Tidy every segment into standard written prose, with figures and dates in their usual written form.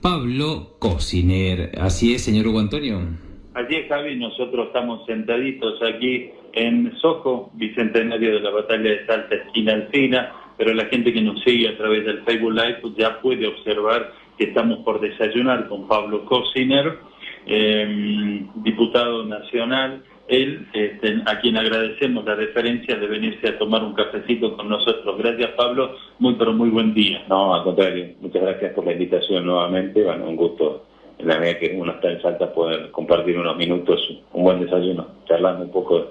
Pablo Cosiner. ¿Así es, señor Hugo Antonio? Así es, Javi, nosotros estamos sentaditos aquí en Sojo, bicentenario de la batalla de Salta, esquina Alsina, pero la gente que nos sigue a través del Facebook Live ya puede observar que estamos por desayunar con Pablo Cosiner, diputado nacional, él, a quien agradecemos la deferencia de venirse a tomar un cafecito con nosotros. Gracias, Pablo, pero muy buen día. No, al contrario, muchas gracias por la invitación nuevamente. Bueno, un gusto, en la medida que uno está en Salta, poder compartir unos minutos, un buen desayuno, charlando un poco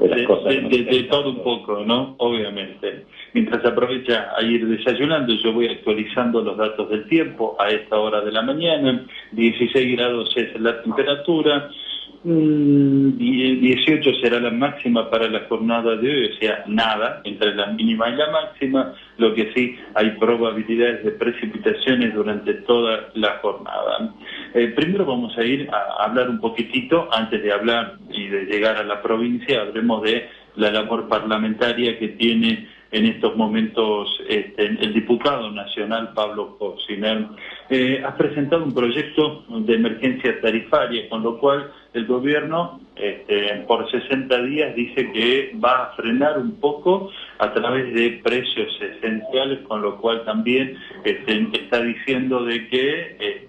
de las cosas. De todo un poco, ¿no? Obviamente. Mientras aprovecha a ir desayunando, yo voy actualizando los datos del tiempo a esta hora de la mañana. 16 grados es la temperatura. 18 será la máxima para la jornada de hoy, o sea, nada entre la mínima y la máxima. Lo que sí, hay probabilidades de precipitaciones durante toda la jornada. Primero vamos a ir a hablar un poquitito, antes de hablar y de llegar a la provincia, hablemos de la labor parlamentaria que tiene en estos momentos el diputado nacional Pablo Cosiner. Ha presentado un proyecto de emergencia tarifaria, con lo cual el gobierno por 60 días dice que va a frenar un poco a través de precios esenciales, con lo cual también está diciendo de que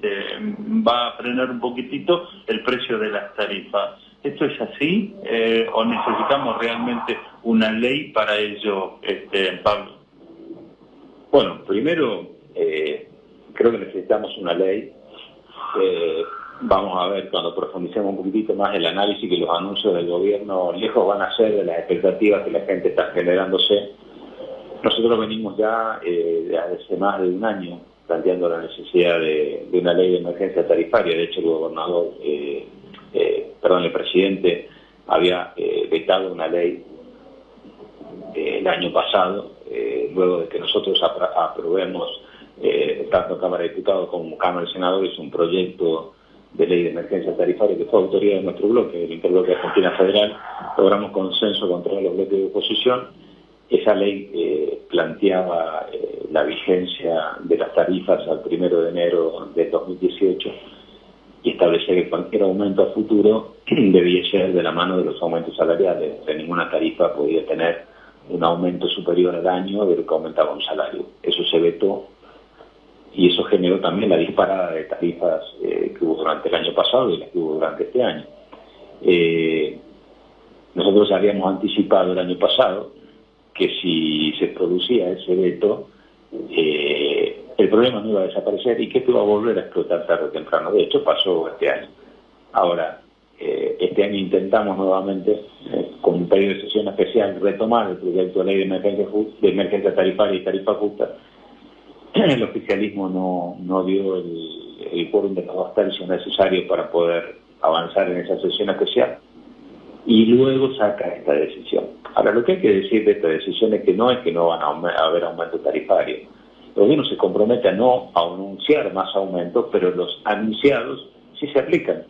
va a frenar un poquitito el precio de las tarifas. ¿Esto es así o necesitamos realmente una ley para ello, Pablo? Bueno, primero creo que necesitamos una ley. Vamos a ver cuando profundicemos un poquitito más el análisis, que los anuncios del gobierno lejos van a ser de las expectativas que la gente está generándose. Nosotros venimos ya desde hace más de un año planteando la necesidad de una ley de emergencia tarifaria. De hecho, el gobernador, el presidente había vetado una ley el año pasado, luego de que nosotros aprobemos, tanto Cámara de Diputados como Cámara de Senadores, un proyecto de ley de emergencia tarifaria que fue autoría de nuestro bloque, el Interbloque de Argentina Federal. Logramos consenso con todos los bloques de oposición. Esa ley planteaba la vigencia de las tarifas al 1 de enero del 2018 y establecía que cualquier aumento a futuro debía ser de la mano de los aumentos salariales. De ninguna tarifa podía tener un aumento superior al año de lo que aumentaba un salario. Eso se vetó y eso generó también la disparada de tarifas que hubo durante el año pasado y las que hubo durante este año. Nosotros habíamos anticipado el año pasado que si se producía ese veto, el problema no iba a desaparecer y que esto iba a volver a explotar tarde o temprano. De hecho, pasó este año. Ahora, este año intentamos nuevamente, con un periodo de sesión especial, retomar el proyecto de ley de emergencia tarifaria y tarifa justa. El oficialismo no dio el quórum de los 2 tercios necesarios para poder avanzar en esa sesión especial y luego saca esta decisión. Ahora, lo que hay que decir de esta decisión es que no van a haber aumento tarifario. El gobierno se compromete a no anunciar más aumentos, pero los anunciados sí se aplican.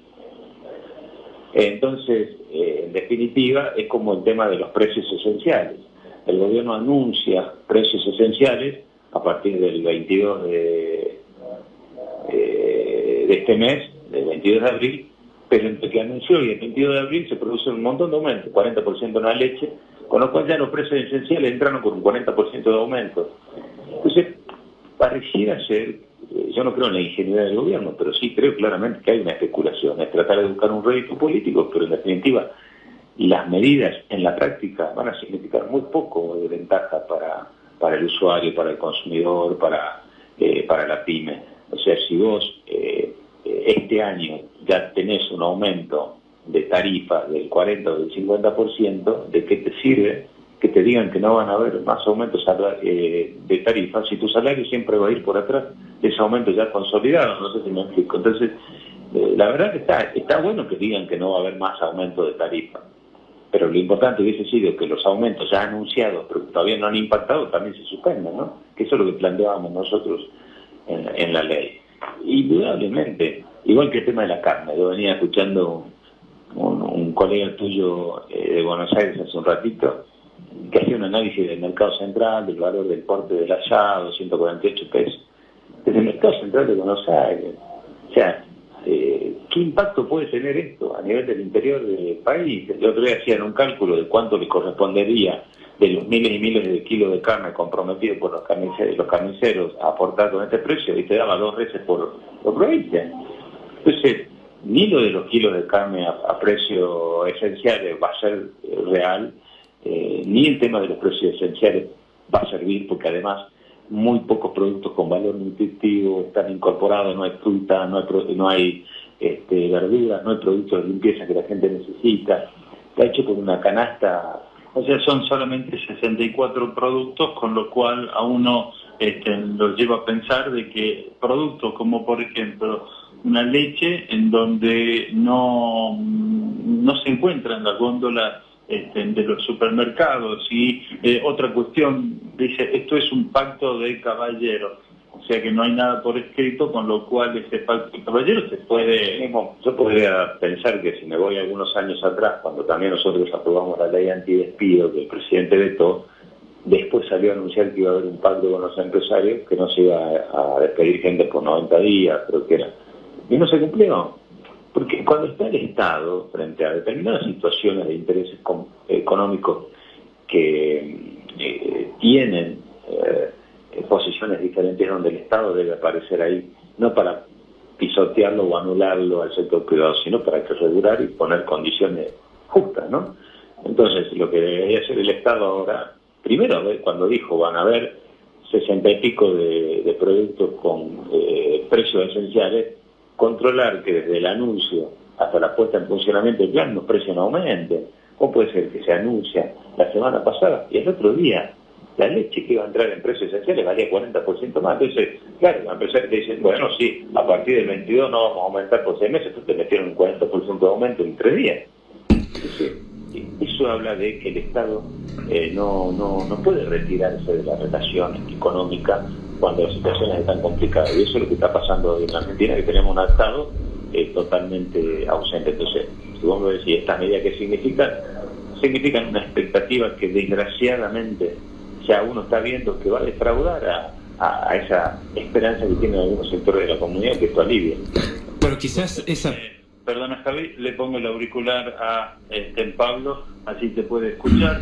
Entonces, en definitiva, es como el tema de los precios esenciales. El gobierno anuncia precios esenciales a partir del 22 de este mes, del 22 de abril, pero entre que anunció y el 22 de abril se produce un montón de aumentos, 40% en la leche, con lo cual ya los precios esenciales entraron con un 40% de aumento. Entonces, pareciera ser, yo no creo en la ingenuidad del gobierno, pero sí creo claramente que hay una especulación, es tratar de buscar un rédito político, pero en definitiva las medidas en la práctica van a significar muy poco de ventaja para el usuario, para el consumidor, para la pyme. O sea, si vos este año ya tenés un aumento de tarifas del 40 o del 50%, ¿de qué te sirve que te digan que no van a haber más aumentos de tarifas si tu salario siempre va a ir por atrás de ese aumento ya consolidado? No sé si me explico. Entonces, la verdad que está bueno que digan que no va a haber más aumento de tarifa, pero lo importante hubiese sido que los aumentos ya anunciados, pero que todavía no han impactado, también se suspendan, ¿no? Que eso es lo que planteábamos nosotros en la ley. Indudablemente, igual que el tema de la carne, yo venía escuchando un colega tuyo de Buenos Aires hace un ratito, que hacía un análisis del mercado central, del valor del porte del asado, 148 pesos. Desde el mercado central de Buenos Aires, O sea, ¿qué impacto puede tener esto a nivel del interior del país? El otro día hacían un cálculo de cuánto le correspondería de los miles y miles de kilos de carne comprometidos por los carniceros a aportar con este precio, y te daba 2 veces por provincia. Entonces, ni lo de los kilos de carne a precios esenciales va a ser real, ni el tema de los precios esenciales va a servir, porque además muy pocos productos con valor nutritivo están incorporados, no hay fruta, no hay verduras, no hay productos de limpieza que la gente necesita, está hecho con una canasta. O sea, son solamente 64 productos, con lo cual a uno lo lleva a pensar de que productos como, por ejemplo, una leche en donde no se encuentra en las góndolas de los supermercados. Y otra cuestión, dice, esto es un pacto de caballeros, o sea que no hay nada por escrito, con lo cual ese pacto de caballeros se puede... Yo podría pensar que si me voy algunos años atrás, cuando también nosotros aprobamos la ley antidespido que el presidente vetó, después salió a anunciar que iba a haber un pacto con los empresarios, que no se iba a despedir gente por 90 días, creo que era. Y no se cumplió. Porque cuando está el Estado frente a determinadas situaciones de intereses económicos que tienen posiciones diferentes, donde el Estado debe aparecer ahí, no para pisotearlo o anularlo al sector privado, sino para que regular y poner condiciones justas, ¿no? Entonces, lo que debería hacer el Estado ahora, primero, cuando dijo van a haber 60 y pico de productos con precios esenciales, controlar que desde el anuncio hasta la puesta en funcionamiento del plan los precios no aumenten. ¿Cómo puede ser que se anuncia la semana pasada y el otro día la leche que iba a entrar en precios esenciales valía 40% más? Entonces, claro, los empresarios te dicen, bueno, sí, a partir del 22 no vamos a aumentar por 6 meses, entonces te metieron un 40% de aumento en 3 días. Entonces, eso habla de que el Estado no puede retirarse de la relación económica cuando la situación es tan complicada. Y eso es lo que está pasando hoy en Argentina, que tenemos un Estado totalmente ausente. Entonces, si vos me decís, ¿estas medidas qué significan? Significan una expectativa que desgraciadamente ya uno está viendo que va a defraudar a esa esperanza que tienen algunos sectores de la comunidad, que esto alivia. Pero quizás esa... Perdona, Javi, le pongo el auricular a Pablo, así te puede escuchar.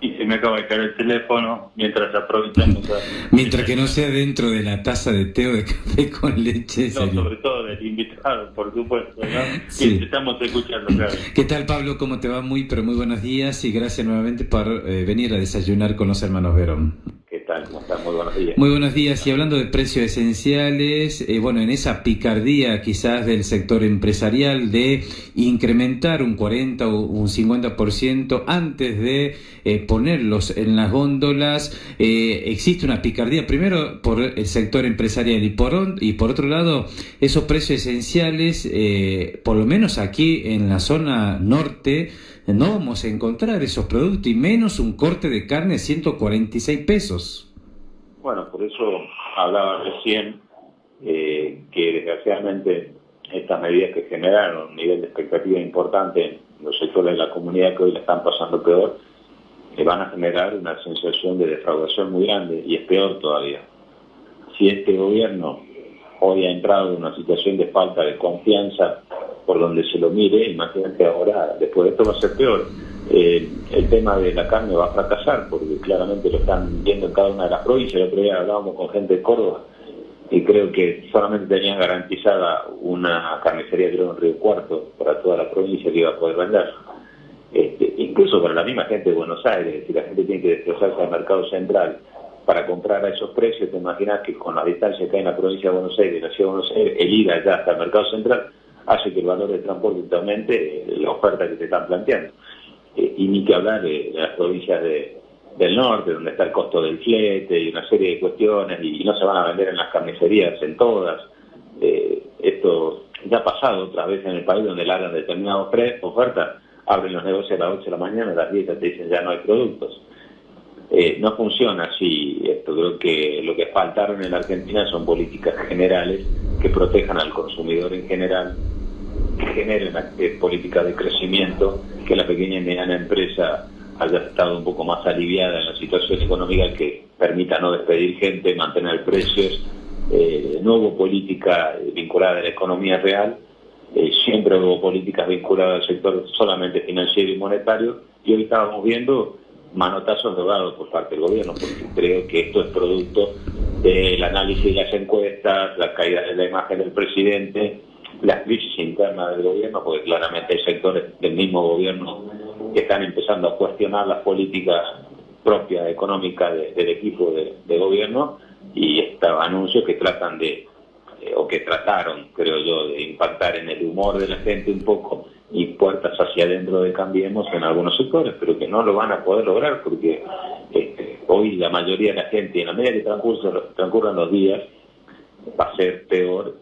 Y se me acaba de caer el teléfono mientras aprovechamos mientras que no sea dentro de la taza de té o de café con leche. No, sobre todo del invitado, por supuesto, ¿no? Sí. Te estamos escuchando, claro. ¿Qué tal, Pablo? ¿Cómo te va? Muy buenos días y gracias nuevamente por venir a desayunar con los hermanos Verón. ¿Qué tal? ¿Cómo están? Muy buenos días. Muy buenos días. Y hablando de precios esenciales, en esa picardía quizás del sector empresarial de incrementar un 40 o un 50% antes de ponerlos en las góndolas, existe una picardía primero por el sector empresarial y por otro lado esos precios esenciales, por lo menos aquí en la zona norte, no vamos a encontrar esos productos y menos un corte de carne 146 pesos. Bueno, por eso hablaba recién que desgraciadamente estas medidas que generaron un nivel de expectativa importante en los sectores de la comunidad que hoy la están pasando peor, van a generar una sensación de defraudación muy grande, y es peor todavía. Si este gobierno hoy ha entrado en una situación de falta de confianza por donde se lo mire, imagínate ahora, después de esto va a ser peor. El tema de la carne va a fracasar, porque claramente lo están viendo en cada una de las provincias. El otro día hablábamos con gente de Córdoba, y creo que solamente tenían garantizada una carnicería, creo, en Río Cuarto, para toda la provincia, que iba a poder vender. Incluso para la misma gente de Buenos Aires, si la gente tiene que desplazarse al mercado central para comprar a esos precios, te imaginas que con la distancia que hay en la provincia de Buenos Aires, la ciudad de Buenos Aires, el ir allá hasta el mercado central hace que el valor del transporte te aumente, la oferta que te están planteando. Y ni que hablar de las provincias del norte, donde está el costo del flete y una serie de cuestiones, y no se van a vender en las carnicerías en todas. Esto ya ha pasado otra vez en el país, donde largan determinadas ofertas, abren los negocios a las 8 de la mañana, a las 10 te dicen ya no hay productos. No funciona así esto. Creo que lo que faltaron en la Argentina son políticas generales que protejan al consumidor en general, que generen políticas de crecimiento, que la pequeña y mediana empresa haya estado un poco más aliviada en la situación económica, que permita no despedir gente, mantener precios no hubo política vinculada a la economía real, siempre hubo políticas vinculadas al sector solamente financiero y monetario, y hoy estábamos viendo manotazos dados por parte del gobierno, porque creo que esto es producto del análisis de las encuestas, la caída de la imagen del presidente, las crisis internas del gobierno, porque claramente hay sectores del mismo gobierno que están empezando a cuestionar las políticas propias económicas del equipo de gobierno, y estos anuncios que tratan o que trataron, creo yo, de impactar en el humor de la gente un poco y puertas hacia adentro de Cambiemos en algunos sectores, pero que no lo van a poder lograr porque hoy la mayoría de la gente, en la medida que transcurran los días, va a ser peor,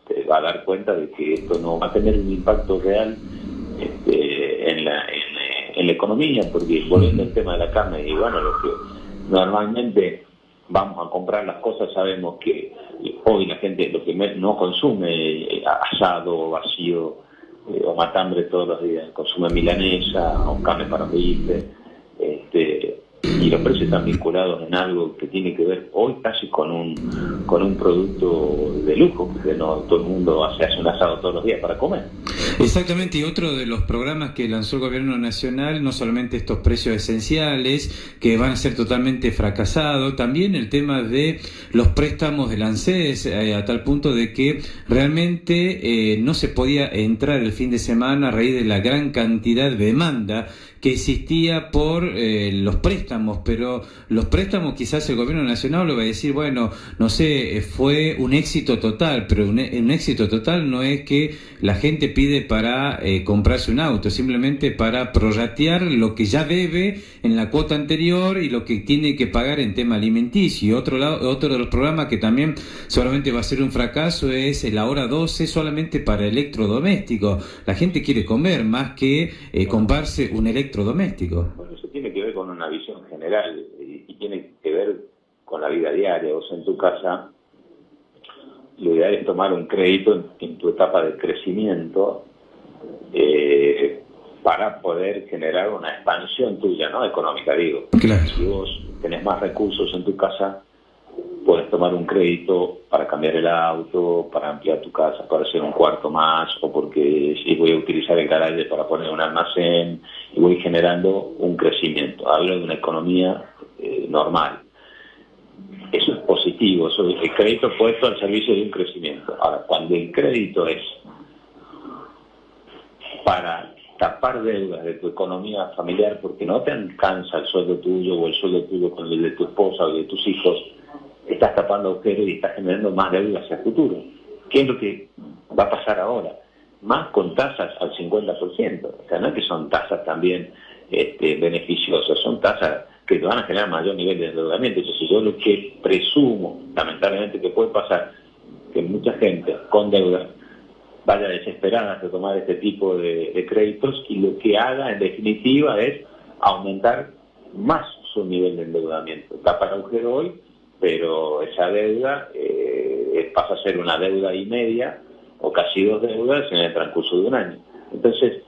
se va a dar cuenta de que esto no va a tener un impacto real en la economía, porque volviendo al tema de la carne, y bueno, lo que normalmente vamos a comprar las cosas, sabemos que hoy la gente lo que no consume asado, vacío o matambre todos los días, consume milanesa o carne para bife, y los precios están vinculados en algo que tiene que ver hoy casi con un producto de lujo, porque no todo el mundo hace un asado todos los días para comer. Exactamente, y otro de los programas que lanzó el gobierno nacional, no solamente estos precios esenciales, que van a ser totalmente fracasados, también el tema de los préstamos del ANSES, a tal punto de que realmente no se podía entrar el fin de semana a raíz de la gran cantidad de demanda que existía por los préstamos, pero los préstamos quizás el gobierno nacional lo va a decir, bueno, no sé, fue un éxito total, pero un éxito total no es que la gente pide para comprarse un auto, simplemente para prorratear lo que ya debe en la cuota anterior y lo que tiene que pagar en tema alimenticio. Y otro de los programas que también solamente va a ser un fracaso es la hora 12 solamente para electrodoméstico. La gente quiere comer más que comprarse un electrodoméstico. Bueno, eso tiene que ver con una visión general y tiene que ver con la vida diaria. Vos en tu casa, lo ideal es tomar un crédito en tu etapa de crecimiento para poder generar una expansión tuya, ¿no? Económica, digo. Claro. Si vos tenés más recursos en tu casa, puedes tomar un crédito para cambiar el auto, para ampliar tu casa, para hacer un cuarto más, o porque si voy a utilizar el garaje para poner un almacén, y voy generando un crecimiento. Hablo de una economía normal. Eso es positivo, eso es el crédito puesto al servicio de un crecimiento. Ahora, cuando el crédito es para tapar deudas de tu economía familiar porque no te alcanza el sueldo tuyo o el sueldo tuyo con el de tu esposa o de tus hijos, estás tapando agujeros y estás generando más deudas hacia el futuro. ¿Qué es lo que va a pasar ahora? Más con tasas al 50%. O sea, no es que son tasas también beneficiosas, son tasas que te van a generar mayor nivel de endeudamiento. Entonces yo lo que presumo, lamentablemente, que puede pasar, que mucha gente con deuda vaya desesperada a tomar este tipo de créditos y lo que haga en definitiva es aumentar más su nivel de endeudamiento. Tapa el agujero hoy, pero esa deuda pasa a ser una deuda y media o casi dos deudas en el transcurso de un año. Entonces,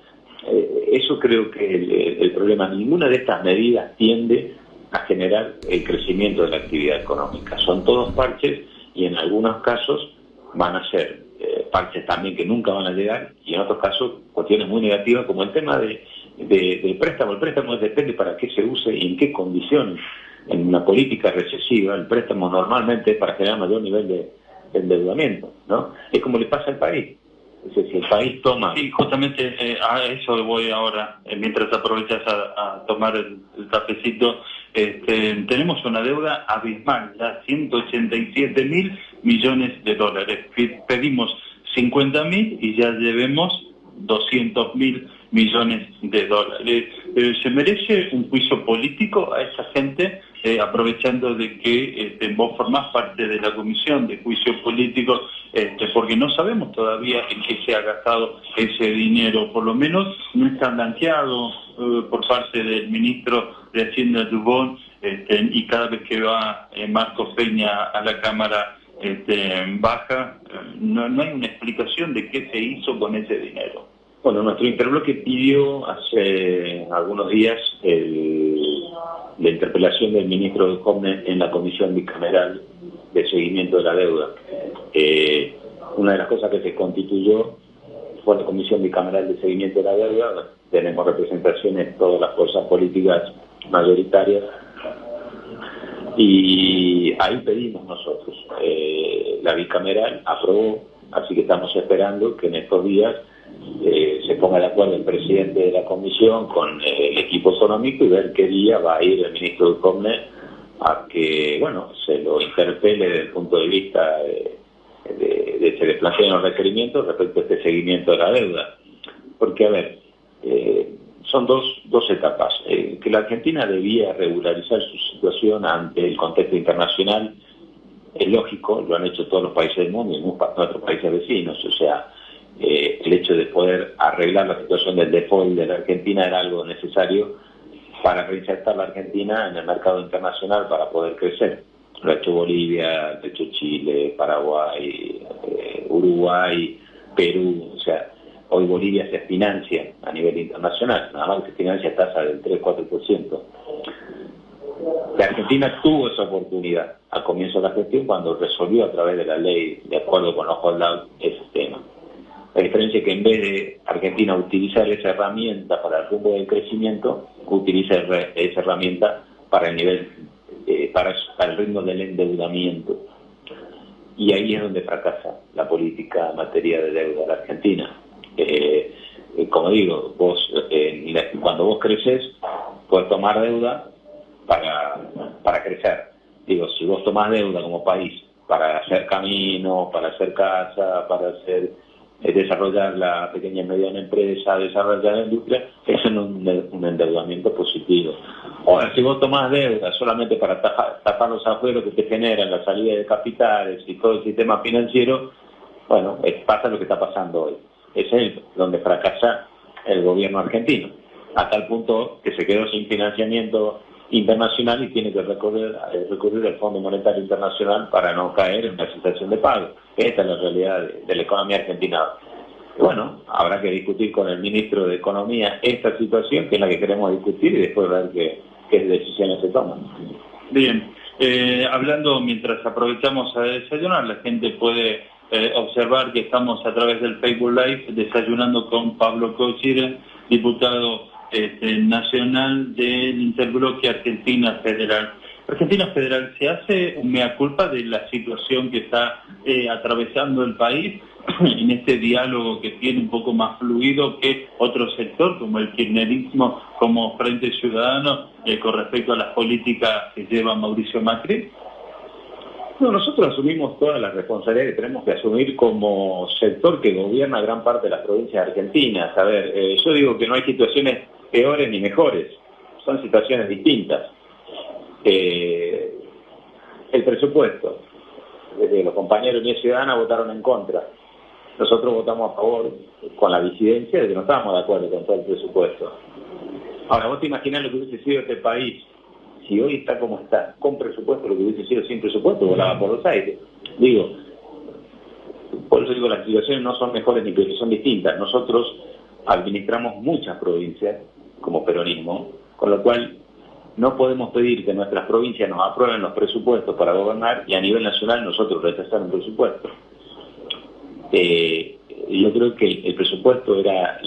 eso creo que el problema, ninguna de estas medidas tiende a generar el crecimiento de la actividad económica. Son todos parches y en algunos casos van a ser parches también que nunca van a llegar y en otros casos cuestiones muy negativas como el tema del préstamo. El préstamo depende para qué se use y en qué condiciones. En una política recesiva el préstamo normalmente es para generar mayor nivel de endeudamiento, ¿no? Es como le pasa al país. Es decir, si el país toma... Sí, justamente a eso voy ahora, mientras aprovechas a tomar el cafecito. Tenemos una deuda abismal, ya 187.000 millones de dólares. Pedimos 50.000 y ya llevemos 200.000 millones de dólares. ¿Se merece un juicio político a esa gente, aprovechando de que vos formás parte de la comisión de juicio político, porque no sabemos todavía en qué se ha gastado ese dinero? Por lo menos no está blanqueado por parte del ministro de Hacienda Dubón, y cada vez que va Marcos Peña a la Cámara baja, no hay una explicación de qué se hizo con ese dinero. Bueno, nuestro interbloque pidió hace algunos días la interpelación del ministro de Comne en la comisión bicameral de seguimiento de la deuda. Una de las cosas que se constituyó fue la Comisión Bicameral de Seguimiento de la Deuda. Tenemos representaciones en todas las fuerzas políticas mayoritarias y ahí pedimos nosotros. La bicameral aprobó, así que estamos esperando que en estos días se ponga de acuerdo el presidente de la comisión con el equipo económico y ver qué día va a ir el ministro del COMNE a que, bueno, se lo interpele desde el punto de vista de se le planteen los requerimientos respecto a este seguimiento de la deuda. Porque, a ver, son dos etapas. Que la Argentina debía regularizar su situación ante el contexto internacional es lógico, lo han hecho todos los países del mundo y nuestros países vecinos. O sea, el hecho de poder arreglar la situación del default de la Argentina era algo necesario para reinsertar la Argentina en el mercado internacional para poder crecer. Lo ha hecho Bolivia, lo ha hecho Chile, Paraguay, Uruguay, Perú. O sea, hoy Bolivia se financia a nivel internacional, nada más que se financia a tasa del 3-4%. La Argentina tuvo esa oportunidad al comienzo de la gestión cuando resolvió a través de la ley, de acuerdo con los holdouts, ese tema. La diferencia es que en vez de Argentina utilizar esa herramienta para el rumbo del crecimiento, utiliza esa herramienta para el nivel, para el ritmo del endeudamiento. Y ahí es donde fracasa la política en materia de deuda de la Argentina. Como digo, cuando vos creces, puedes tomar deuda para crecer. Digo, si vos tomás deuda como país para hacer caminos, para hacer casa, para desarrollar la pequeña y mediana empresa, desarrollar la industria, eso no es un endeudamiento positivo. Ahora, si vos tomás deuda solamente para tapar los agujeros que te generan la salida de capitales y todo el sistema financiero, bueno, pasa lo que está pasando hoy. Es donde fracasa el gobierno argentino, a tal punto que se quedó sin financiamiento internacional y tiene que recurrir al Fondo Monetario Internacional para no caer en una situación de pago. Esta es la realidad de la economía argentina. Y bueno, habrá que discutir con el ministro de Economía esta situación, que es la que queremos discutir, y después ver qué decisiones se toman. Bien, hablando mientras aprovechamos a desayunar, la gente puede observar que estamos a través del Facebook Live desayunando con Pablo Kochira, diputado nacional del Interbloque Argentina Federal. Argentina Federal, ¿se hace un mea culpa de la situación que está atravesando el país en este diálogo que tiene un poco más fluido que otro sector, como el kirchnerismo, como Frente Ciudadano, con respecto a las políticas que lleva Mauricio Macri? No, nosotros asumimos todas las responsabilidades que tenemos que asumir como sector que gobierna gran parte de las provincias argentinas. A ver, yo digo que no hay situaciones peores ni mejores, son situaciones distintas. El presupuesto, los compañeros de Unidad Ciudadana votaron en contra. Nosotros votamos a favor con la disidencia de que no estábamos de acuerdo con todo el presupuesto. Ahora, vos te imaginás lo que hubiese sido este país si hoy está como está, con presupuesto, lo que hubiese sido sin presupuesto, volaba por los aires. Digo, por eso digo, las situaciones no son mejores ni peores, son distintas. Nosotros administramos muchas provincias como peronismo, con lo cual no podemos pedir que nuestras provincias nos aprueben los presupuestos para gobernar y a nivel nacional nosotros rechazar un presupuesto. Yo creo que el presupuesto era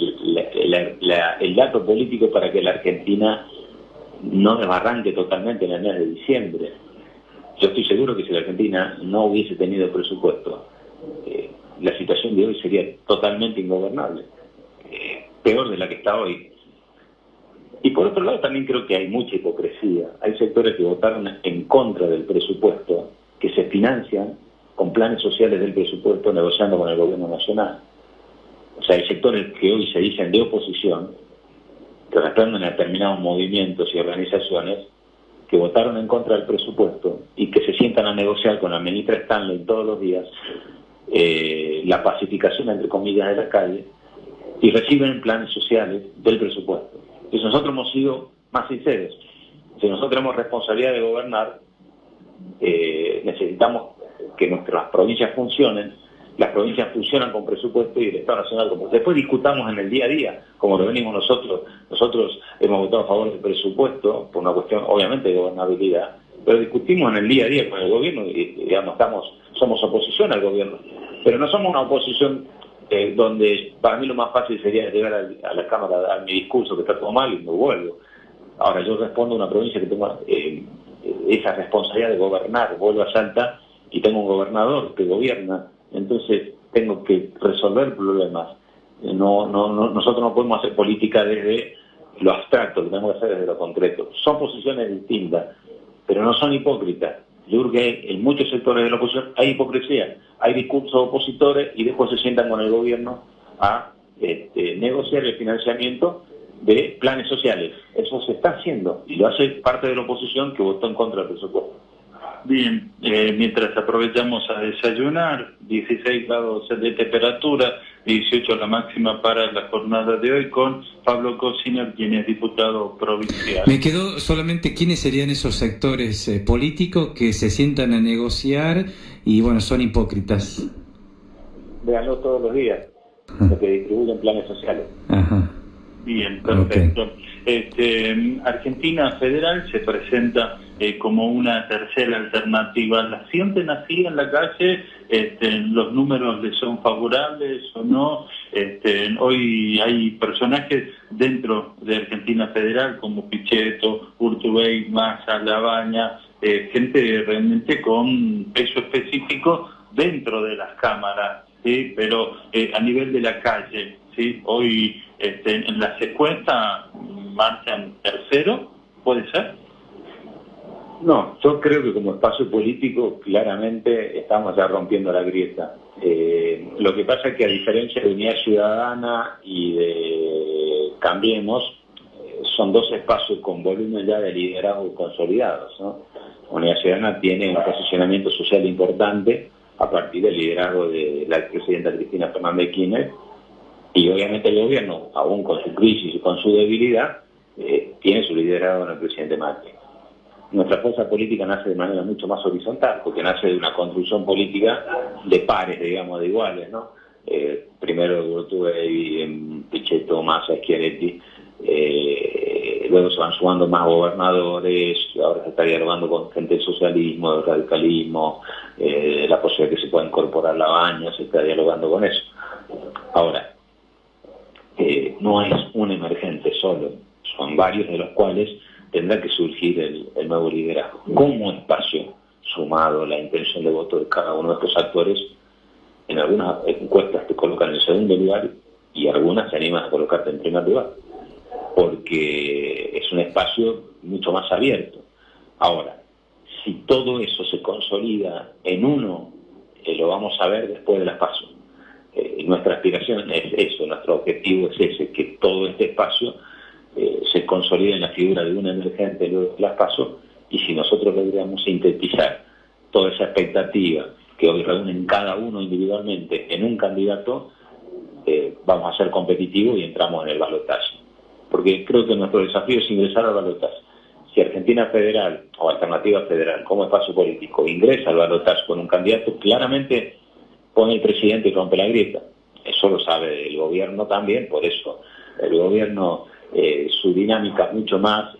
el dato político para que la Argentina no desbarranque totalmente en el mes de diciembre. Yo estoy seguro que si la Argentina no hubiese tenido presupuesto, la situación de hoy sería totalmente ingobernable, peor de la que está hoy. Y por otro lado también creo que hay mucha hipocresía. Hay sectores que votaron en contra del presupuesto, que se financian con planes sociales del presupuesto negociando con el gobierno nacional. O sea, hay sectores que hoy se dicen de oposición, que responden a determinados movimientos y organizaciones que votaron en contra del presupuesto y que se sientan a negociar con la ministra Stanley todos los días la pacificación, entre comillas, de la calle, y reciben planes sociales del presupuesto. Entonces nosotros hemos sido más sinceros. Si nosotros tenemos responsabilidad de gobernar, necesitamos que nuestras provincias funcionen. Las provincias funcionan con presupuesto y el Estado Nacional con... Después discutamos en el día a día, como lo venimos nosotros. Nosotros hemos votado a favor del presupuesto por una cuestión, obviamente, de gobernabilidad, pero discutimos en el día a día con el gobierno y, digamos, somos oposición al gobierno, pero no somos una oposición donde para mí lo más fácil sería llegar a la Cámara a dar mi discurso que está todo mal y me vuelvo. Ahora yo respondo a una provincia que tengo esa responsabilidad de gobernar, vuelvo a Salta y tengo un gobernador que gobierna, entonces tengo que resolver problemas. Nosotros no podemos hacer política desde lo abstracto, lo tenemos que hacer desde lo concreto. Son posiciones distintas, pero no son hipócritas. Yo creo que en muchos sectores de la oposición hay hipocresía, hay discursos opositores y después se sientan con el gobierno a negociar el financiamiento de planes sociales. Eso se está haciendo y lo hace parte de la oposición que votó en contra del presupuesto. Bien, mientras aprovechamos a desayunar, 16 grados de temperatura, 18 la máxima para la jornada de hoy, con Pablo Cociner, quien es diputado provincial. Me quedó solamente quiénes serían esos sectores políticos que se sientan a negociar y, bueno, son hipócritas. Véanlo todos los días, los que distribuyen planes sociales. Ajá. Bien, perfecto. Okay. Argentina Federal se presenta como una tercera alternativa. ¿La sienten así en la calle? ¿Los números les son favorables o no? Hoy hay personajes dentro de Argentina Federal como Pichetto, Urtubey, Massa, Labaña, gente realmente con peso específico dentro de las cámaras, ¿sí? Pero a nivel de la calle, ¿sí? Hoy en las encuestas marchan tercero, ¿puede ser? No, yo creo que como espacio político claramente estamos ya rompiendo la grieta. Lo que pasa es que a diferencia de Unidad Ciudadana y de Cambiemos, son dos espacios con volumen ya de liderazgo consolidados, ¿no? Unidad Ciudadana tiene un posicionamiento social importante a partir del liderazgo de la expresidenta Cristina Fernández de Kirchner, y obviamente el gobierno, aún con su crisis y con su debilidad, tiene su liderazgo en el presidente Macri. Nuestra fuerza política nace de manera mucho más horizontal, porque nace de una construcción política de pares, digamos, de iguales, ¿no? Primero Urtubey, Pichetto, Massa, Schiaretti, luego se van sumando más gobernadores, ahora se está dialogando con gente del socialismo, del radicalismo, la posibilidad de que se pueda incorporar Labaña, se está dialogando con eso. Ahora, no es un emergente solo, son varios de los cuales tendrá que surgir el nuevo liderazgo. Como espacio, sumado la intención de voto de cada uno de estos actores, en algunas encuestas te colocan en el segundo lugar y algunas se animan a colocarte en primer lugar, porque es un espacio mucho más abierto. Ahora, si todo eso se consolida en uno, lo vamos a ver después de las PASO. Nuestra aspiración es eso, nuestro objetivo es ese, que todo este espacio se consolide en la figura de un emergente luego de las PASO, y si nosotros logramos sintetizar toda esa expectativa que hoy reúnen cada uno individualmente en un candidato, vamos a ser competitivos y entramos en el balotaje. Porque creo que nuestro desafío es ingresar al balotaje. Si Argentina Federal o Alternativa Federal como espacio político ingresa al balotaje con un candidato, claramente pone el presidente y rompe la grieta. Eso lo sabe el gobierno también, por eso el gobierno, su dinámica es mucho más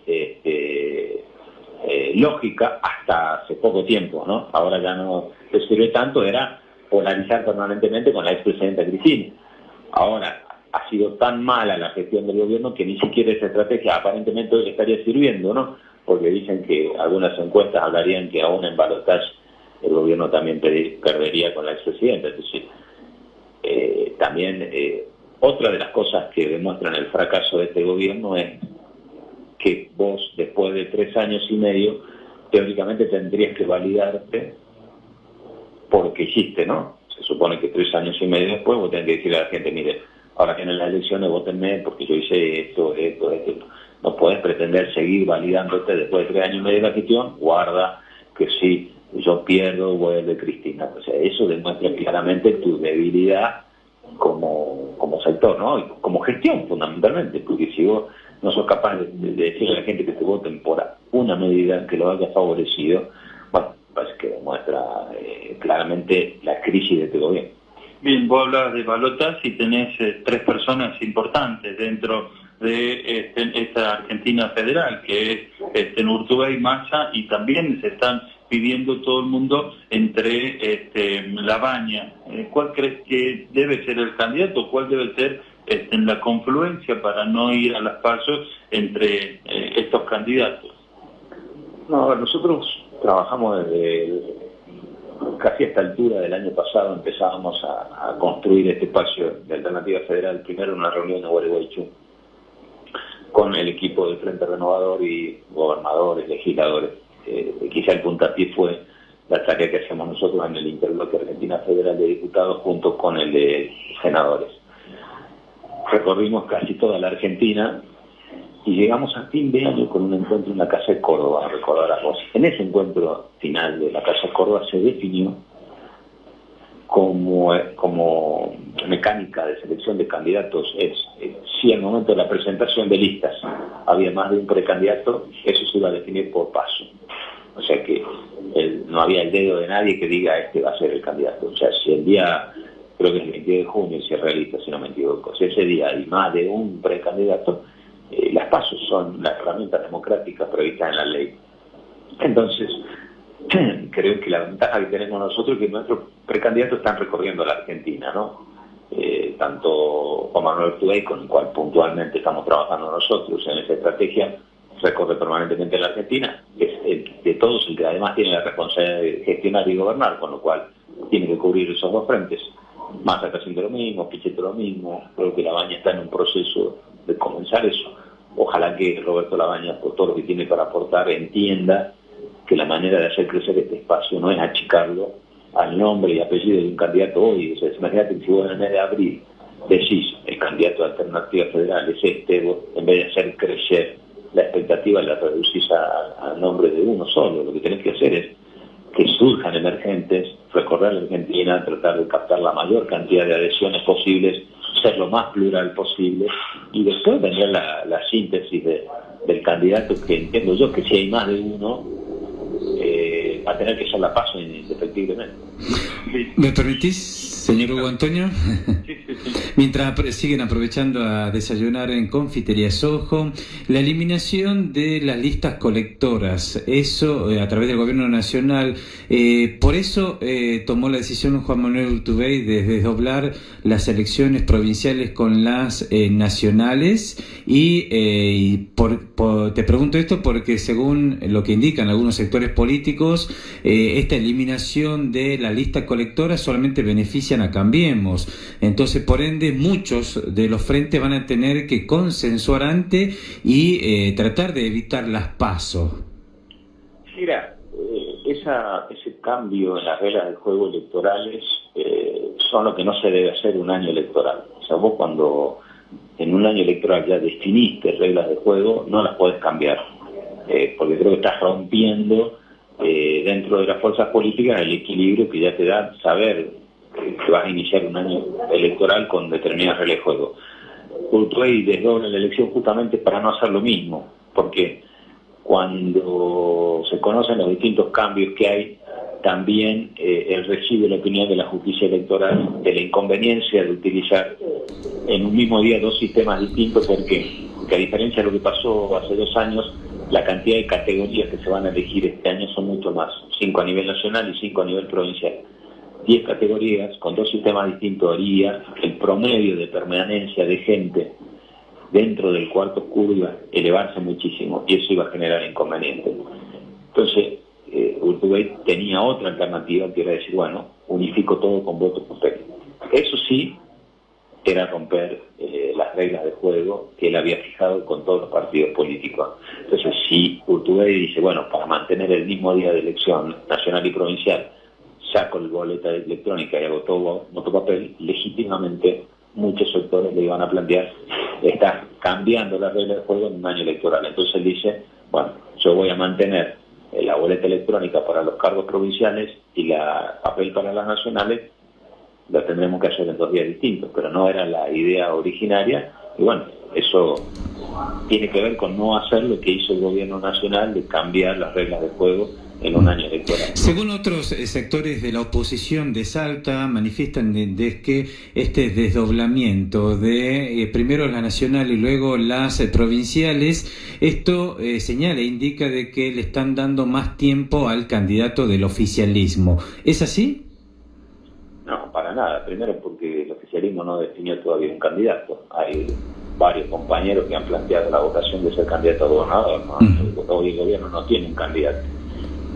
lógica hasta hace poco tiempo, ¿no? Ahora ya no le sirve tanto, era polarizar permanentemente con la expresidenta Cristina. Ahora ha sido tan mala la gestión del gobierno que ni siquiera esa estrategia aparentemente hoy le estaría sirviendo, ¿no? Porque dicen que algunas encuestas hablarían que aún en balotaje el gobierno también perdería con la expresidenta. Entonces, también otra de las cosas que demuestran el fracaso de este gobierno es que vos, después de 3 años y medio, teóricamente tendrías que validarte por lo que hiciste, ¿no? Se supone que 3 años y medio después vos tenés que decirle a la gente, mire, ahora que en las elecciones votenme porque yo hice esto. No podés pretender seguir validándote después de 3 años y medio de la gestión, guarda que si yo pierdo, vuelve Cristina. O sea, eso demuestra claramente tu debilidad como sector, ¿no? Y como gestión, fundamentalmente, porque si vos no sos capaz de decirle a la gente que te voten por una medida que lo haya favorecido, bueno, parece que demuestra claramente la crisis de este gobierno. Bien, vos hablabas de balotas y tenés 3 personas importantes dentro de esta Argentina federal, que es en Urtubey, Massa, y también se están pidiendo todo el mundo entre Labaña. ¿Cuál crees que debe ser el candidato? ¿Cuál debe ser en la confluencia para no ir a las pasos entre estos candidatos? No, nosotros trabajamos desde casi a esta altura del año pasado, empezábamos a construir este espacio de Alternativa Federal, primero en una reunión en Gualeguaychú, con el equipo del Frente Renovador y gobernadores, legisladores. Quizá el puntapié fue la tarea que hacíamos nosotros en el Interbloque Argentina Federal de Diputados junto con el de senadores. Recorrimos casi toda la Argentina y llegamos a fin de año con un encuentro en la Casa de Córdoba, recordarás vos. En ese encuentro final de la Casa de Córdoba se definió como mecánica de selección de candidatos si al momento de la presentación de listas había más de un precandidato, eso se iba a definir por paso. O sea que no había el dedo de nadie que diga este va a ser el candidato. O sea, si el día, creo que es el 22 de junio, si es realista, si no me equivoco, si ese día hay más de un precandidato, las pasos son las herramientas democráticas previstas en la ley. Entonces, creo que la ventaja que tenemos nosotros es que nuestros precandidatos están recorriendo la Argentina, ¿no? Tanto Juan Manuel Urtubey, con el cual puntualmente estamos trabajando nosotros en esa estrategia, recorre permanentemente la Argentina, es de todos el que además tiene la responsabilidad de gestionar y gobernar, con lo cual tiene que cubrir esos dos frentes. Massa está haciendo lo mismo, Pichetto lo mismo, creo que Labaña está en un proceso de comenzar eso. Ojalá que Roberto Labaña, por todo lo que tiene para aportar, entienda que la manera de hacer crecer este espacio no es achicarlo al nombre y apellido de un candidato hoy. O sea, imagínate que si vos en el mes de abril decís el candidato de Alternativa Federal es vos, en vez de hacer crecer la expectativa, la reducís al nombre de uno solo. Lo que tenés que hacer es que surjan emergentes, recorrer la Argentina, tratar de captar la mayor cantidad de adhesiones posibles, ser lo más plural posible, y después vendrá la síntesis del candidato, que entiendo yo que si hay más de uno, va a tener que ser la paso indefectiblemente. ¿Me permitís, señor Hugo Antonio? Sí. Mientras siguen aprovechando a desayunar en Confitería Sojo, la eliminación de las listas colectoras, eso a través del gobierno nacional, por eso tomó la decisión Juan Manuel Urtubey de desdoblar las elecciones provinciales con las nacionales y te pregunto esto porque según lo que indican algunos sectores políticos, esta eliminación de la lista colectora solamente benefician a Cambiemos. Entonces, por ende, muchos de los frentes van a tener que consensuar antes y tratar de evitar las PASO. Mira, ese cambio en las reglas del juego electorales son lo que no se debe hacer un año electoral. O sea, vos cuando en un año electoral ya definiste reglas de juego, no las podés cambiar, porque creo que estás rompiendo dentro de las fuerzas políticas el equilibrio que ya te da saber que vas a iniciar un año electoral con determinadas reglas de juego. Urtubey desdobla la elección justamente para no hacer lo mismo, porque cuando se conocen los distintos cambios que hay, también él recibe la opinión de la justicia electoral de la inconveniencia de utilizar en un mismo día dos sistemas distintos, porque a diferencia de lo que pasó hace 2 años, la cantidad de categorías que se van a elegir este año son mucho más, 5 a nivel nacional y 5 a nivel provincial. 10 categorías con 2 sistemas distintos haría el promedio de permanencia de gente dentro del cuarto oscuro iba a elevarse muchísimo y eso iba a generar inconvenientes. Entonces, Urtubey tenía otra alternativa que era decir, bueno, unifico todo con voto por papel. Eso sí, era romper las reglas de juego que él había fijado con todos los partidos políticos. Entonces, si Urtubey dice, bueno, para mantener el mismo día de elección nacional y provincial, saco la boleta electrónica y hago todo voto papel, legítimamente muchos sectores le iban a plantear, está cambiando las reglas de juego en un año electoral. Entonces él dice, bueno, yo voy a mantener la boleta electrónica para los cargos provinciales y la papel para las nacionales, lo tendremos que hacer en 2 días distintos, pero no era la idea originaria, y bueno, eso tiene que ver con no hacer lo que hizo el gobierno nacional de cambiar las reglas de juego en un año electoral. Según otros sectores de la oposición de Salta, manifiestan de que este desdoblamiento de primero la nacional y luego las provinciales, esto señala, indica de que le están dando más tiempo al candidato del oficialismo. ¿Es así? No, para nada. Primero porque el oficialismo no definió todavía un candidato. Hay varios compañeros que han planteado la votación de ser candidato a gobernador, ¿no? Hoy el gobierno no tiene un candidato.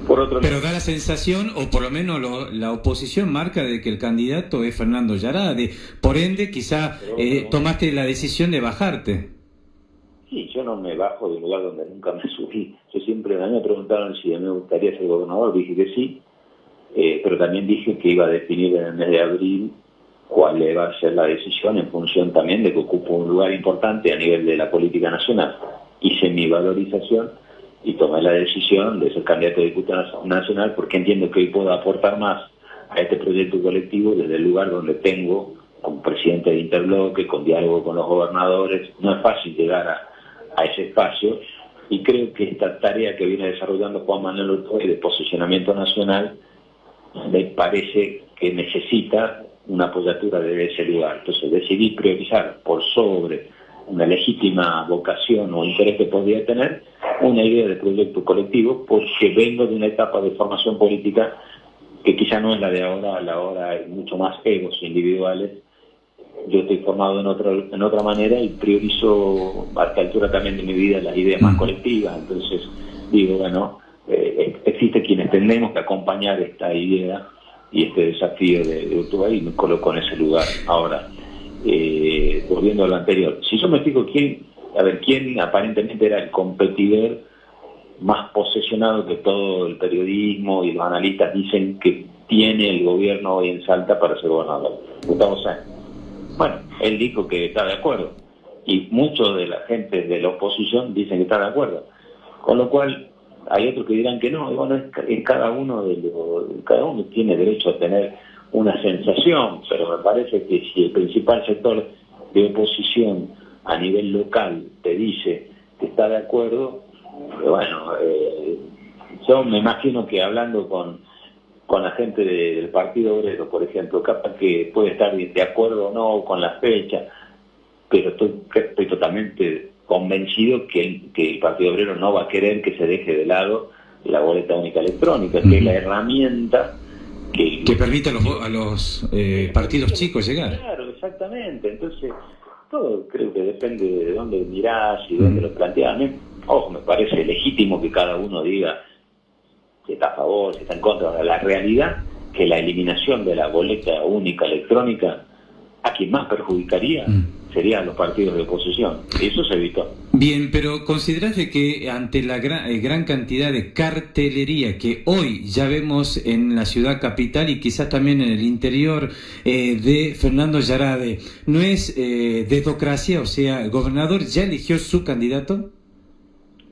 Por otro Pero da la sensación, o por lo menos la oposición marca de que el candidato es Fernando Yarade. Por ende, quizá tomaste la decisión de bajarte. Sí, yo no me bajo de un lugar donde nunca me subí. Yo siempre, a mí me preguntaron si me gustaría ser gobernador, dije que sí, pero también dije que iba a definir en el mes de abril cuál iba a ser la decisión en función también de que ocupo un lugar importante a nivel de la política nacional. Hice mi valorización y tomé la decisión de ser candidato a diputado nacional porque entiendo que hoy puedo aportar más a este proyecto colectivo desde el lugar donde tengo, como presidente de Interbloque, con diálogo con los gobernadores. No es fácil llegar a ese espacio y creo que esta tarea que viene desarrollando Juan Manuel Urtubey de posicionamiento nacional me parece que necesita una apoyatura desde ese lugar. Entonces decidí priorizar por sobre una legítima vocación o interés que podría tener una idea de proyecto colectivo, porque vengo de una etapa de formación política que quizá no es la de ahora. A la hora hay mucho más egos individuales. Yo estoy formado en otra manera y priorizo a esta altura también de mi vida las ideas más colectivas. Entonces digo, bueno, existe quienes tenemos que acompañar esta idea y este desafío de Urtubey y me coloco en ese lugar. Ahora, volviendo a lo anterior, si yo me explico quién aparentemente era el competidor más posesionado que todo el periodismo y los analistas dicen que tiene el gobierno hoy en Salta para ser gobernador, Gustavo Sáenz. Bueno, él dijo que está de acuerdo y muchos de la gente de la oposición dicen que está de acuerdo, con lo cual hay otros que dirán que no. Y bueno, cada uno tiene derecho a tener una sensación, pero me parece que si el principal sector de oposición a nivel local te dice que está de acuerdo, bueno, yo me imagino que hablando con la gente del Partido Obrero, por ejemplo, capaz que puede estar de acuerdo o no con la fecha, pero estoy totalmente convencido que el Partido Obrero no va a querer que se deje de lado la boleta única electrónica, que es la herramienta que permite a los partidos chicos llegar. Claro, exactamente. Entonces, todo creo que depende de dónde mirás y dónde lo planteas. A mí, ojo, me parece legítimo que cada uno diga si está a favor, si está en contra. Ahora, la realidad que la eliminación de la boleta única electrónica a quien más perjudicaría serían los partidos de oposición. Y eso se evitó. Bien, pero ¿considerás de que ante la gran cantidad de cartelería que hoy ya vemos en la ciudad capital y quizás también en el interior de Fernando Yarade, no es dedocracia? O sea, ¿el gobernador ya eligió su candidato?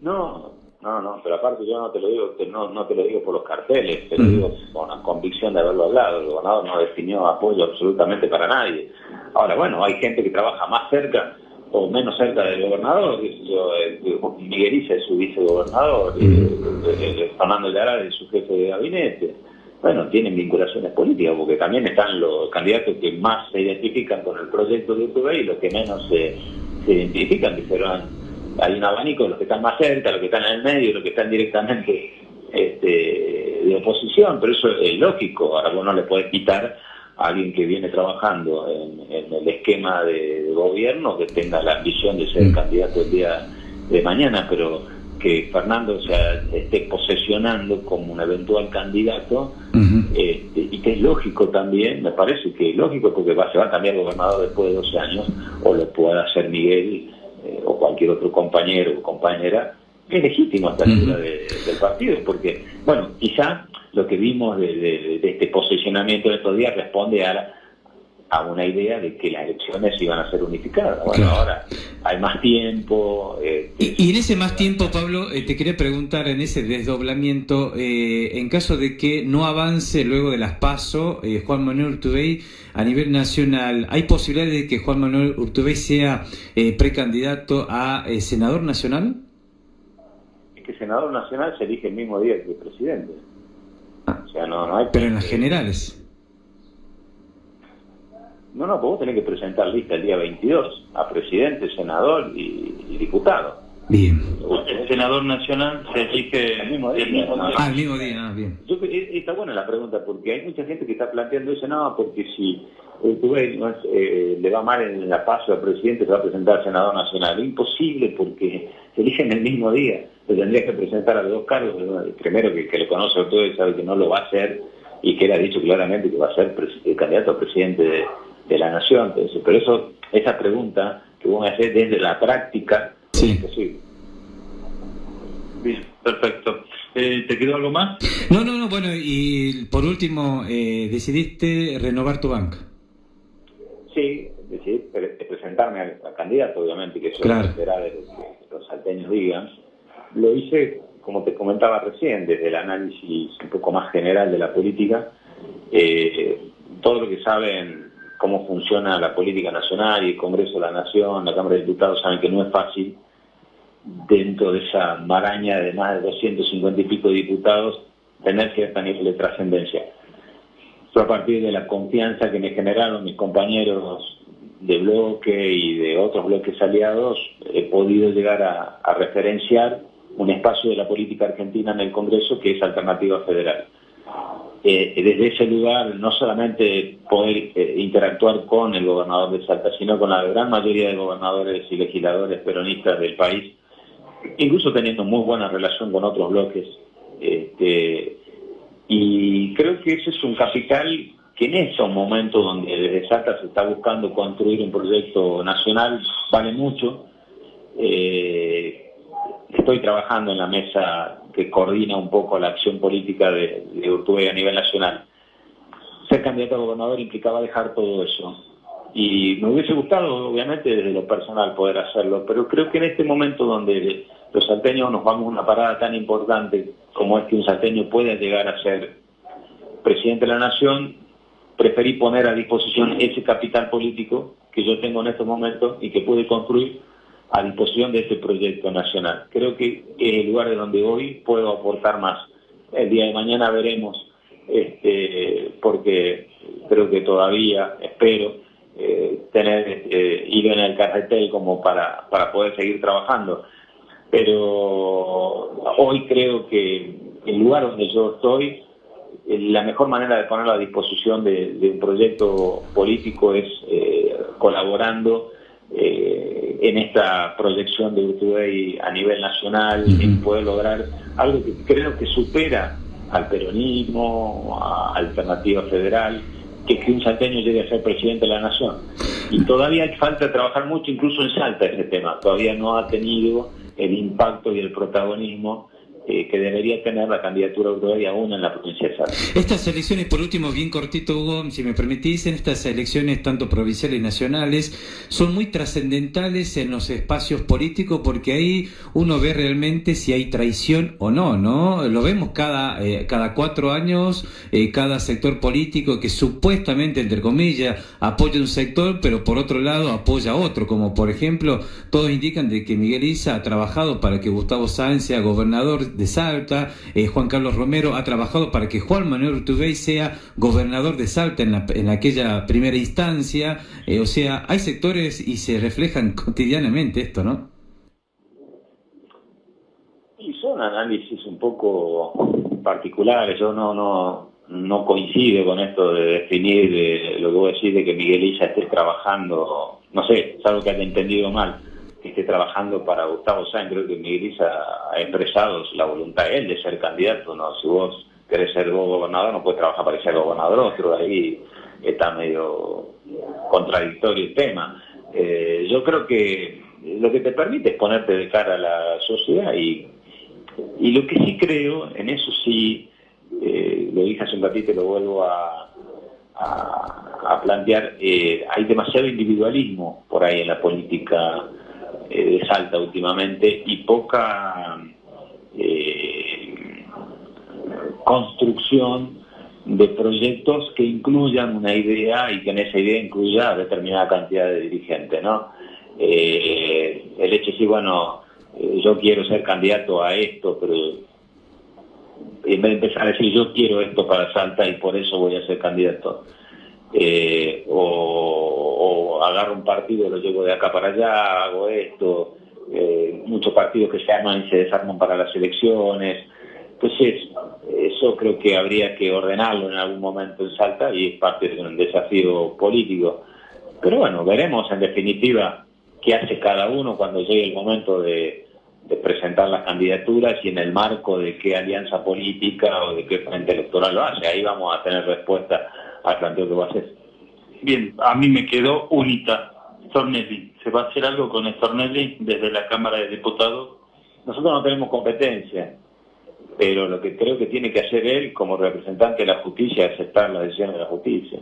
No, pero aparte yo no te lo digo por los carteles, te lo digo con la convicción de haberlo hablado. El gobernador no definió apoyo absolutamente para nadie. Ahora, bueno, hay gente que trabaja más cerca o menos cerca del gobernador. Miguel Issa es su vicegobernador, Fernando Yarade es su jefe de gabinete. Bueno, tienen vinculaciones políticas, porque también están los candidatos que más se identifican con el proyecto de Urtubey y los que menos se identifican, que serán. Hay un abanico de los que están más cerca, los que están en el medio, los que están directamente de oposición, pero eso es lógico. Ahora vos no le podés quitar a alguien que viene trabajando en el esquema de gobierno que tenga la ambición de ser candidato el día de mañana, pero que Fernando esté posesionando como un eventual candidato, y que es lógico también, me parece que es lógico, porque se va a cambiar gobernador después de 12 años, o lo pueda hacer Miguel o cualquier otro compañero o compañera. Es legítimo hasta la altura del partido, porque, bueno, quizá lo que vimos de este posicionamiento de estos días responde a una idea de que las elecciones iban a ser unificadas. Bueno, claro. Ahora hay más tiempo. Y en ese más tiempo, Pablo, te quería preguntar, en ese desdoblamiento, en caso de que no avance luego de las PASO, Juan Manuel Urtubey a nivel nacional, ¿hay posibilidades de que Juan Manuel Urtubey sea precandidato a senador nacional? Es que senador nacional se elige el mismo día que el presidente. O sea, no hay... Pero en las generales. No, pues vos tenés que presentar lista el día 22 a presidente, senador y diputado. Bien. El senador nacional se elige el mismo día. El mismo día, bien. Está buena la pregunta, porque hay mucha gente que está planteando eso, no, porque si Urtubey le va mal en la paso al presidente, se va a presentar al senador nacional. Es imposible, porque se eligen el mismo día. Se tendría que presentar a los dos cargos. El primero que le conoce a Urtubey sabe que no lo va a hacer, y que él ha dicho claramente que va a ser candidato a presidente de la nación. Entonces, pero esa pregunta que vos me haces desde la práctica, sí, es imposible. Bien, perfecto. ¿Te quedó algo más? No, bueno, y por último, decidiste renovar tu banca. Sí, decidí presentarme a candidato, obviamente, que eso claro, será de lo que los salteños digan. Lo hice, como te comentaba recién, desde el análisis un poco más general de la política. Todo lo que saben cómo funciona la política nacional y el Congreso de la Nación, la Cámara de Diputados, saben que no es fácil, dentro de esa maraña de más de 250 y pico de diputados, tener cierto nivel de trascendencia. Fue a partir de la confianza que me generaron mis compañeros de bloque y de otros bloques aliados, he podido llegar a referenciar un espacio de la política argentina en el Congreso que es Alternativa Federal. Desde ese lugar, no solamente poder interactuar con el gobernador de Salta, sino con la gran mayoría de gobernadores y legisladores peronistas del país, incluso teniendo muy buena relación con otros bloques. Y creo que ese es un capital que en estos momentos donde desde Salta se está buscando construir un proyecto nacional, vale mucho. Estoy trabajando en la mesa que coordina un poco la acción política de Urtubey a nivel nacional. Ser candidato a gobernador implicaba dejar todo eso. Y me hubiese gustado, obviamente, desde lo personal poder hacerlo, pero creo que en este momento donde los salteños nos vamos a una parada tan importante como es que un salteño pueda llegar a ser presidente de la nación, preferí poner a disposición ese capital político que yo tengo en estos momentos y que pude construir a disposición de este proyecto nacional. Creo que es el lugar de donde hoy puedo aportar más. El día de mañana veremos, porque creo que todavía espero tener hilo en el carretel como para poder seguir trabajando. Pero hoy creo que el lugar donde yo estoy, la mejor manera de ponerlo a disposición de un proyecto político es colaborando en esta proyección de Urtubey a nivel nacional, en poder lograr algo que creo que supera al peronismo, a Alternativa Federal, que un salteño llegue a ser presidente de la nación. Y todavía hay falta trabajar mucho, incluso en Salta, ese tema. Todavía no ha tenido el impacto y el protagonismo que debería tener la candidatura Urtubey aún en la provincia de Salta. Estas elecciones, por último, bien cortito, Hugo, si me permitís, en estas elecciones tanto provinciales y nacionales son muy trascendentales en los espacios políticos porque ahí uno ve realmente si hay traición o no, ¿no? Lo vemos cada 4 años, cada sector político que supuestamente, entre comillas, apoya un sector, pero por otro lado apoya a otro, como por ejemplo, todos indican de que Miguel Issa ha trabajado para que Gustavo Sáenz sea gobernador de Salta, Juan Carlos Romero ha trabajado para que Juan Manuel Urtubey sea gobernador de Salta en aquella primera instancia, o sea, hay sectores y se reflejan cotidianamente esto, ¿no? Y son análisis un poco particulares. Yo no coincido con esto de definir lo que vos decís de que Miguel Issa esté trabajando, no sé, es algo que haya entendido mal, que esté trabajando para Gustavo Sáenz. Creo que Miguel Issa ha expresado la voluntad de él de ser candidato, ¿no? Si vos querés ser vos gobernador, no puedes trabajar para que sea gobernador otro, ahí está medio contradictorio el tema. Yo creo que lo que te permite es ponerte de cara a la sociedad y lo que sí creo, en eso sí, lo dije hace un ratito y lo vuelvo a plantear, hay demasiado individualismo por ahí en la política de Salta últimamente y poca construcción de proyectos que incluyan una idea y que en esa idea incluya determinada cantidad de dirigentes, ¿no? El hecho de decir, bueno, yo quiero ser candidato a esto, pero en vez de empezar a decir yo quiero esto para Salta y por eso voy a ser candidato, o agarro un partido, lo llevo de acá para allá, hago esto, muchos partidos que se arman y se desarman para las elecciones. Entonces, eso creo que habría que ordenarlo en algún momento en Salta y es parte de un desafío político. Pero bueno, veremos en definitiva qué hace cada uno cuando llegue el momento de presentar las candidaturas y en el marco de qué alianza política o de qué frente electoral lo hace. Ahí vamos a tener respuesta al planteo que va a hacer. Bien, a mí me quedó UNITA, Stornelli. ¿Se va a hacer algo con Stornelli desde la Cámara de Diputados? Nosotros no tenemos competencia, pero lo que creo que tiene que hacer él como representante de la justicia es aceptar la decisión de la justicia.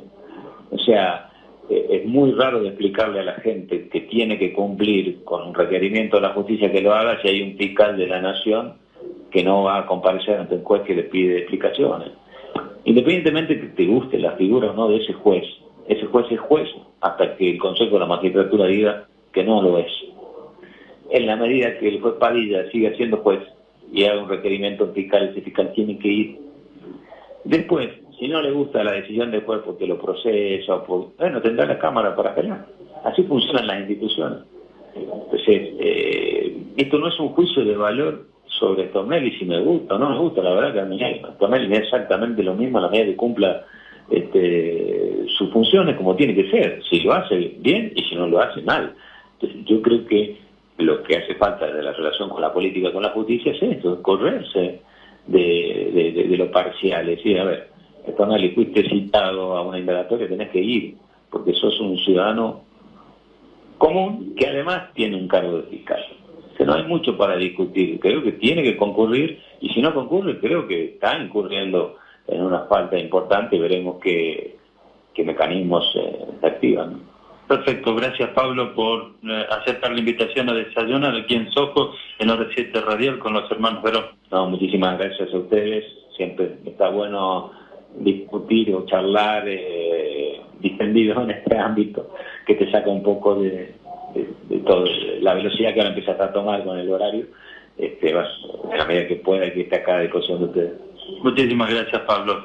O sea, es muy raro de explicarle a la gente que tiene que cumplir con un requerimiento de la justicia que lo haga si hay un fiscal de la nación que no va a comparecer ante un juez que le pide explicaciones. Independientemente que te guste la figura o no de ese juez es juez hasta que el Consejo de la Magistratura diga que no lo es. En la medida que el juez Padilla siga siendo juez y haga un requerimiento fiscal, ese fiscal tiene que ir. Después, si no le gusta la decisión del juez porque lo procesa, bueno, tendrá la Cámara para apelar. Así funcionan las instituciones. Entonces, esto no es un juicio de valor sobre Stornelli, si me gusta o no me gusta. La verdad que a mí Stornelli me es exactamente lo mismo a la medida que cumpla sus funciones como tiene que ser. Si lo hace bien y si no lo hace mal. Entonces, yo creo que lo que hace falta de la relación con la política, con la justicia, es esto, correrse de lo parcial. Es decir, a ver, Stornelli, fuiste citado a una indagatoria, tenés que ir, porque sos un ciudadano común que además tiene un cargo de fiscal. O sea, no hay mucho para discutir. Creo que tiene que concurrir, y si no concurre, creo que está incurriendo en una falta importante y veremos qué mecanismos se activan, ¿no? Perfecto, gracias Pablo por aceptar la invitación a desayunar aquí en Soco, en Hora 7 Radial con los hermanos Verón. No, muchísimas gracias a ustedes, siempre está bueno discutir o charlar distendido en este ámbito que te saca un poco de todo, la velocidad que ahora empiezas a tomar con el horario, vas, a la medida que pueda, que esté acá a discusión de ustedes. Muchísimas gracias Pablo.